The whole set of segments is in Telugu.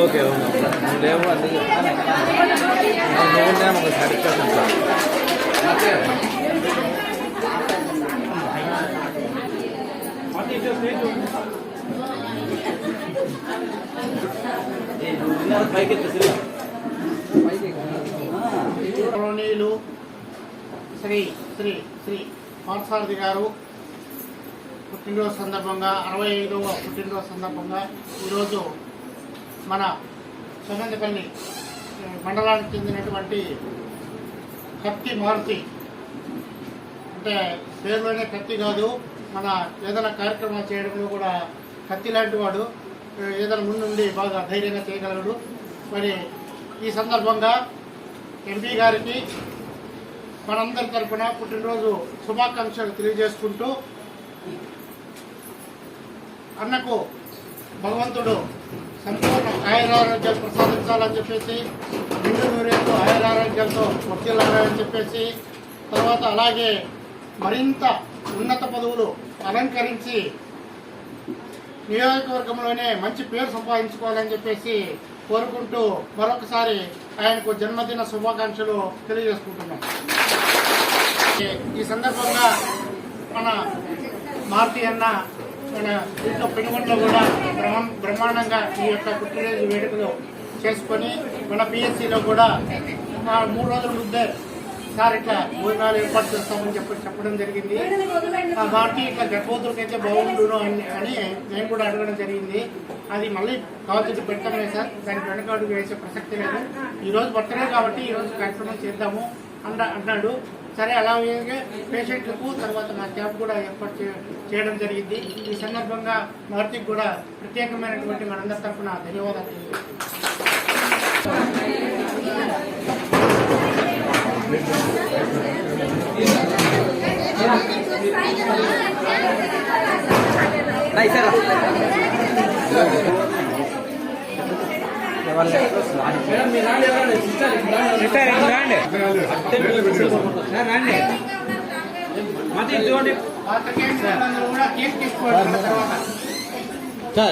ఓకే లేవు అందుకే ఒక సాటిస్ఫాక్షన్ గౌరవనీయులు శ్రీ శ్రీ శ్రీ పార్థసారథి గారు పుట్టినరోజు సందర్భంగా 65వ పుట్టినరోజు సందర్భంగా ఈరోజు మన సుగంధపల్లి మండలానికి చెందినటువంటి కత్తి మారుతి అంటే పేరులోనే కత్తి కాదు, మన ఏదైనా కార్యక్రమాలు చేయడంలో కూడా కత్తి లాంటి వాడు, ఏదైనా ముందుండి బాగా ధైర్యంగా చేయగలడు. మరి ఈ సందర్భంగా ఎంపీ గారికి మనందరి తరఫున పుట్టినరోజు శుభాకాంక్షలు తెలియజేసుకుంటూ అన్నకు భగవంతుడు సంపూర్ణ ఆయురారోగ్యాలు ప్రసాదించాలని చెప్పేసి, నిండు నూరేళ్ళు ఆయురారోగ్యాలతో వర్తిల్లాలని చెప్పేసి, తర్వాత అలాగే మరింత ఉన్నత పదవులు అలంకరించి నియోజకవర్గంలోనే మంచి పేరు సంపాదించుకోవాలని చెప్పేసి కోరుకుంటూ మరొకసారి ఆయనకు జన్మదిన శుభాకాంక్షలు తెలియజేసుకుంటున్నాం. ఈ సందర్భంగా మన మారుతి అన్న మన ఇంట్లో పెనుగొండలో కూడా బ్రహ్మాండంగా ఈ యొక్క పుట్టినరోజు వేడుకలు చేసుకొని మన పిఎస్సిలో కూడా 3 రోజుల ముందే సార్ ఇట్లా భోజనాలు ఏర్పాటు చేస్తామని చెప్పడం జరిగింది. వాటి ఇట్లా గర్భవతులకైతే బాగుండును అని నేను కూడా అడగడం జరిగింది. అది మళ్ళీ కావాల్సి పెట్టడమే సార్, దానికి వెనకాడుగు వేసే ప్రసక్తి లేదు. ఈరోజు బర్త్డే కాబట్టి ఈరోజు కార్యక్రమం చేద్దాము అన్నాడు. సరే, అలాగే పేషెంట్లకు తర్వాత నా క్యాబ్ కూడా ఏర్పాటు చేయడం జరిగింది. ఈ సందర్భంగా మారుతికి కూడా ప్రత్యేకమైనటువంటి మనందరి తరఫున ధన్యవాదాలు.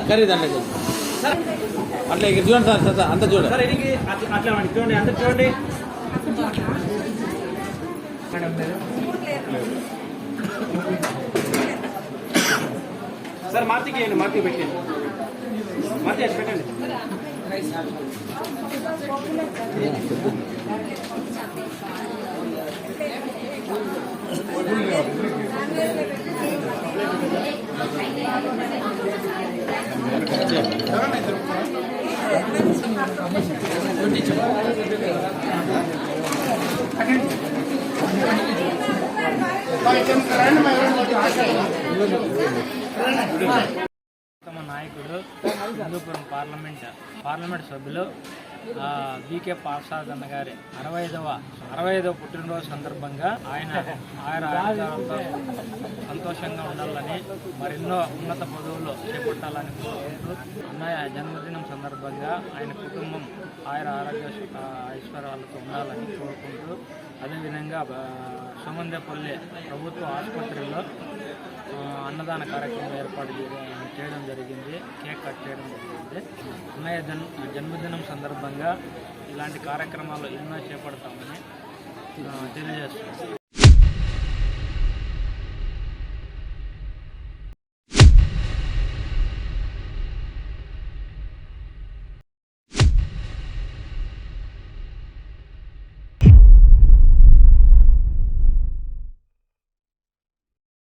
ఖరీదండి అట్లా ఇక్కడ చూడండి సార్, అంత చూడండి అట్లా చూడండి, అంత చూడండి. సార్ మార్తికి పెట్టండి, మార్తి పెట్టండి. తమ నాయకుడు హిందూపురం పార్లమెంట్ సభ్యులు బీకే పార్థసారథి అన్న గారి 65వ పుట్టినరోజు సందర్భంగా ఆయన ఆయురారోగ్యాలతో సంతోషంగా ఉండాలని, మరెన్నో ఉన్నత పదవులు చేపట్టాలని కోరుకుంటూ అన్నయ్య జన్మదినం సందర్భంగా ఆయన కుటుంబం ఆరోగ్య ఐశ్వర్యాలతో ఉండాలని కోరుకుంటూ, అదేవిధంగా సుమందేపల్లి ప్రభుత్వ ఆసుపత్రిలో అన్నదాన కార్యక్రమం ఏర్పాటు చేయడం జరిగింది. కేక్ కట్ చేయడం జరిగింది. అన్నయ్య జన్మదినం సందర్భంగా ఇలాంటి కార్యక్రమాలు ఎన్నో చేపడతామని తెలియజేస్తున్నాం.